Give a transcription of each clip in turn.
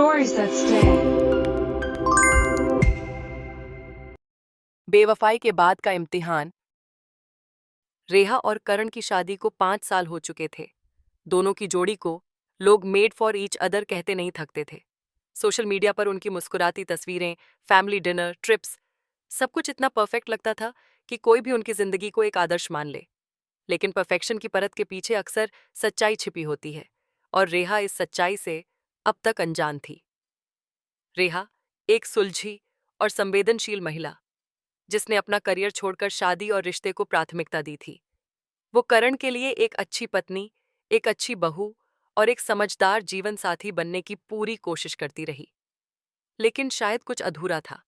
Stories that stay. बेवफाई के बाद का इम्तिहान। रेहा और करण की शादी को 5 साल हो चुके थे। दोनों की जोड़ी को लोग मेड फॉर ईच अदर कहते नहीं थकते थे। सोशल मीडिया पर उनकी मुस्कुराती तस्वीरें, फैमिली डिनर, ट्रिप्स, सब कुछ इतना परफेक्ट लगता था कि कोई भी उनकी जिंदगी को एक आदर्श मान ले। लेकिन परफेक्शन की परत के पीछे अक्सर सच्चाई छिपी होती है, और रेहा इस सच्चाई से अब तक अनजान थी। रेहा एक सुलझी और संवेदनशील महिला, जिसने अपना करियर छोड़कर शादी और रिश्ते को प्राथमिकता दी थी। वो करण के लिए एक अच्छी पत्नी, एक अच्छी बहू और एक समझदार जीवन साथी बनने की पूरी कोशिश करती रही। लेकिन शायद कुछ अधूरा था,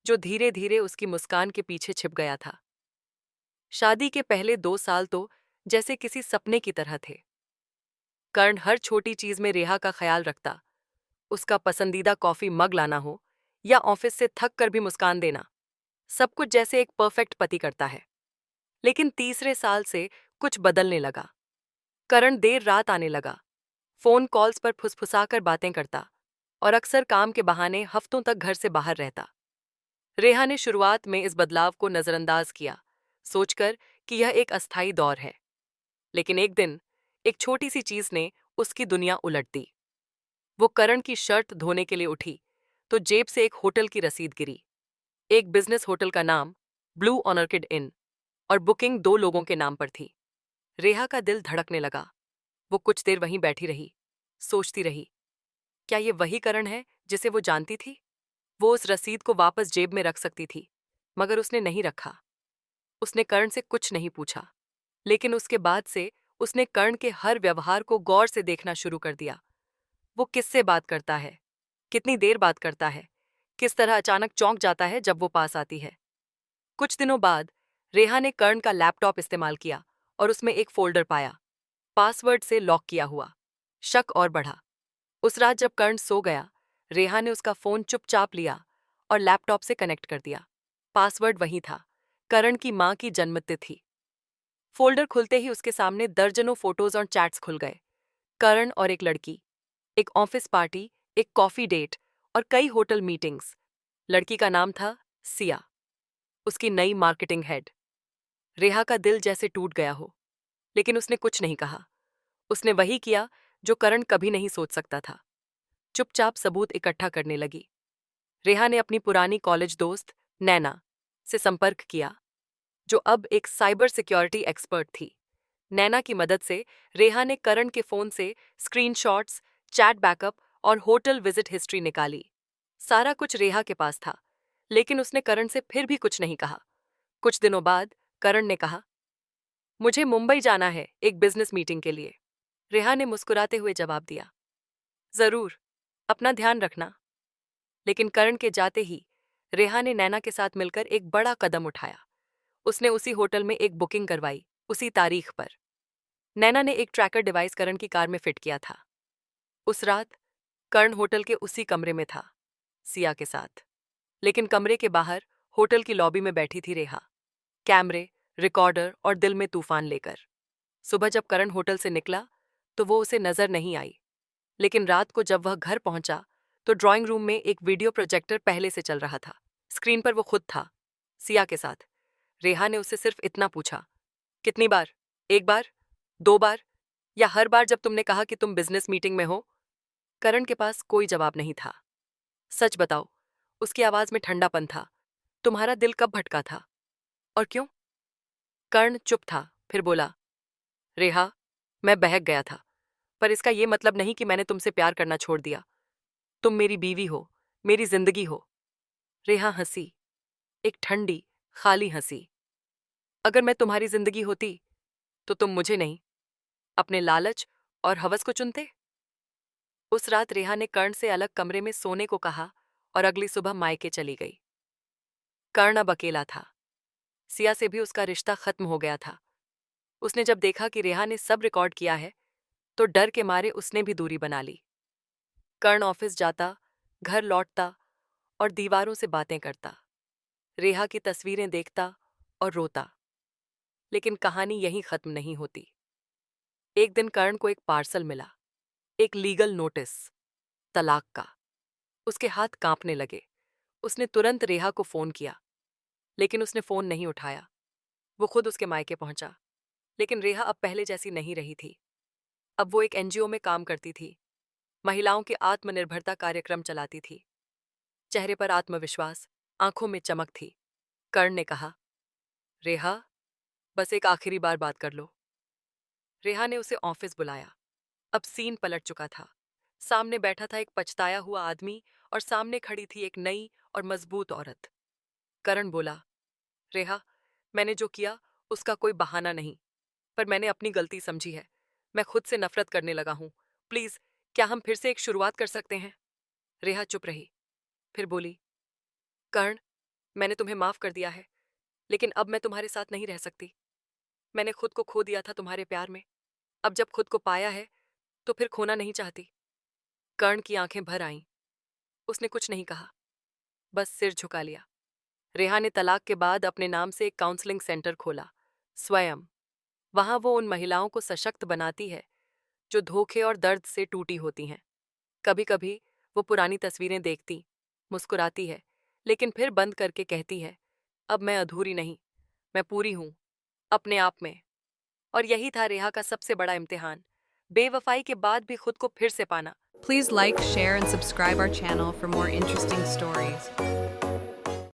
जो धीरे धीरे उसकी मुस्कान के पीछे छिप गया था। शादी के पहले 2 साल तो जैसे किसी सपने की तरह थे। कर्ण हर छोटी चीज में रेहा का ख्याल रखता, उसका पसंदीदा कॉफी मग लाना हो या ऑफिस से थक कर भी मुस्कान देना, सब कुछ जैसे एक परफेक्ट पति करता है। लेकिन तीसरे साल से कुछ बदलने लगा। करण देर रात आने लगा, फोन कॉल्स पर फुसफुसाकर बातें करता और अक्सर काम के बहाने हफ्तों तक घर से बाहर रहता। रेहा ने शुरुआत में इस बदलाव को नजरअंदाज किया, सोचकर कि यह एक अस्थायी दौर है। लेकिन एक दिन एक छोटी सी चीज ने उसकी दुनिया उलट दी। वो करण की शर्ट धोने के लिए उठी तो जेब से एक होटल की रसीद गिरी। एक बिजनेस होटल का नाम ब्लू ऑर्किड इन, और बुकिंग 2 लोगों के नाम पर थी। रेहा का दिल धड़कने लगा। वो कुछ देर वहीं बैठी रही, सोचती रही, क्या ये वही करण है जिसे वो जानती थी? वो उस रसीद को वापस जेब में रख सकती थी, मगर उसने नहीं रखा। उसने कर्ण से कुछ नहीं पूछा, लेकिन उसके बाद से उसने कर्ण के हर व्यवहार को गौर से देखना शुरू कर दिया। वो किससे बात करता है, कितनी देर बात करता है, किस तरह अचानक चौंक जाता है जब वो पास आती है। कुछ दिनों बाद रेहा ने कर्ण का लैपटॉप इस्तेमाल किया और उसमें एक फोल्डर पाया, पासवर्ड से लॉक किया हुआ। शक और बढ़ा। उस रात जब कर्ण सो गया, रेहा ने उसका फोन चुपचाप लिया और लैपटॉप से कनेक्ट कर दिया। पासवर्ड वही था, करण की मां की जन्मतिथि। फोल्डर खुलते ही उसके सामने दर्जनों फोटोज और चैट्स खुल गए। करण और एक लड़की, एक ऑफिस पार्टी, एक कॉफी डेट और कई होटल मीटिंग्स। लड़की का नाम था सिया, उसकी नई मार्केटिंग हेड। रेहा का दिल जैसे टूट गया हो, लेकिन उसने कुछ नहीं कहा। उसने वही किया जो करण कभी नहीं सोच सकता था, चुपचाप सबूत इकट्ठा करने लगी। रेहा ने अपनी पुरानी कॉलेज दोस्त नैना से संपर्क किया, जो अब एक साइबर सिक्योरिटी एक्सपर्ट थी। नैना की मदद से रेहा ने करण के फोन से स्क्रीनशॉट्स, चैट बैकअप और होटल विजिट हिस्ट्री निकाली। सारा कुछ रेहा के पास था, लेकिन उसने करण से फिर भी कुछ नहीं कहा। कुछ दिनों बाद करण ने कहा, मुझे मुंबई जाना है एक बिजनेस मीटिंग के लिए। रेहा ने मुस्कुराते हुए जवाब दिया, जरूर, अपना ध्यान रखना। लेकिन करण के जाते ही रेहा ने नैना के साथ मिलकर एक बड़ा कदम उठाया। उसने उसी होटल में एक बुकिंग करवाई, उसी तारीख पर। नैना ने एक ट्रैकर डिवाइस करण की कार में फिट किया था। उस रात कर्ण होटल के उसी कमरे में था, सिया के साथ। लेकिन कमरे के बाहर होटल की लॉबी में बैठी थी रेहा, कैमरे, रिकॉर्डर और दिल में तूफान लेकर। सुबह जब करण होटल से निकला तो वो उसे नजर नहीं आई, लेकिन रात को जब वह घर पहुंचा तो ड्राइंग रूम में एक वीडियो प्रोजेक्टर पहले से चल रहा था। स्क्रीन पर वो खुद था, सिया के साथ। रेहा ने उससे सिर्फ इतना पूछा, कितनी बार? एक बार, 2 बार, या हर बार जब तुमने कहा कि तुम बिजनेस मीटिंग में हो? करण के पास कोई जवाब नहीं था। सच बताओ, उसकी आवाज में ठंडापन था। तुम्हारा दिल कब भटका था और क्यों? कर्ण चुप था, फिर बोला, रेहा, मैं बहक गया था, पर इसका ये मतलब नहीं कि मैंने तुमसे प्यार करना छोड़ दिया। तुम मेरी बीवी हो, मेरी जिंदगी हो। रेहा हंसी, एक ठंडी, खाली हंसी। अगर मैं तुम्हारी जिंदगी होती तो तुम मुझे नहीं, अपने लालच और हवस को चुनते। उस रात रेहा ने कर्ण से अलग कमरे में सोने को कहा और अगली सुबह मायके चली गई। कर्ण अब अकेला था। सिया से भी उसका रिश्ता खत्म हो गया था। उसने जब देखा कि रेहा ने सब रिकॉर्ड किया है, तो डर के मारे उसने भी दूरी बना ली। कर्ण ऑफिस जाता, घर लौटता और दीवारों से बातें करता, रेहा की तस्वीरें देखता और रोता। लेकिन कहानी यहीं खत्म नहीं होती। एक दिन कर्ण को एक पार्सल मिला, एक लीगल नोटिस। तलाक का। उसके हाथ कांपने लगे। उसने तुरंत रेहा को फोन किया, लेकिन उसने फोन नहीं उठाया। वो खुद उसके मायके पहुंचा, लेकिन रेहा अब पहले जैसी नहीं रही थी। अब वो एक एनजीओ में काम करती थी, महिलाओं के आत्मनिर्भरता कार्यक्रम चलाती थी। चेहरे पर आत्मविश्वास, आंखों में चमक थी। कर्ण ने कहा, रेहा, बस एक आखिरी बार बात कर लो। रेहा ने उसे ऑफिस बुलाया। अब सीन पलट चुका था। सामने बैठा था एक पछताया हुआ आदमी और सामने खड़ी थी एक नई और मजबूत औरत। करण बोला, रेहा, मैंने जो किया उसका कोई बहाना नहीं, पर मैंने अपनी गलती समझी है। मैं खुद से नफरत करने लगा हूं। प्लीज, क्या हम फिर से एक शुरुआत कर सकते हैं? रेहा चुप रही, फिर बोली, कर्ण, मैंने तुम्हें माफ कर दिया है, लेकिन अब मैं तुम्हारे साथ नहीं रह सकती। मैंने खुद को खो दिया था तुम्हारे प्यार में। अब जब खुद को पाया है तो फिर खोना नहीं चाहती। कर्ण की आंखें भर आईं। उसने कुछ नहीं कहा, बस सिर झुका लिया। रेहा ने तलाक के बाद अपने नाम से एक काउंसलिंग सेंटर खोला, स्वयं। वहां वो उन महिलाओं को सशक्त बनाती है जो धोखे और दर्द से टूटी होती हैं। कभी कभी वो पुरानी तस्वीरें देखती, मुस्कुराती है, लेकिन फिर बंद करके कहती है, अब मैं अधूरी नहीं, मैं पूरी हूं, अपने आप में। और यही था रेहा का सबसे बड़ा इम्तिहान, बेवफाई के बाद भी खुद को फिर से पाना। Please like, share, and subscribe our channel for more interesting stories.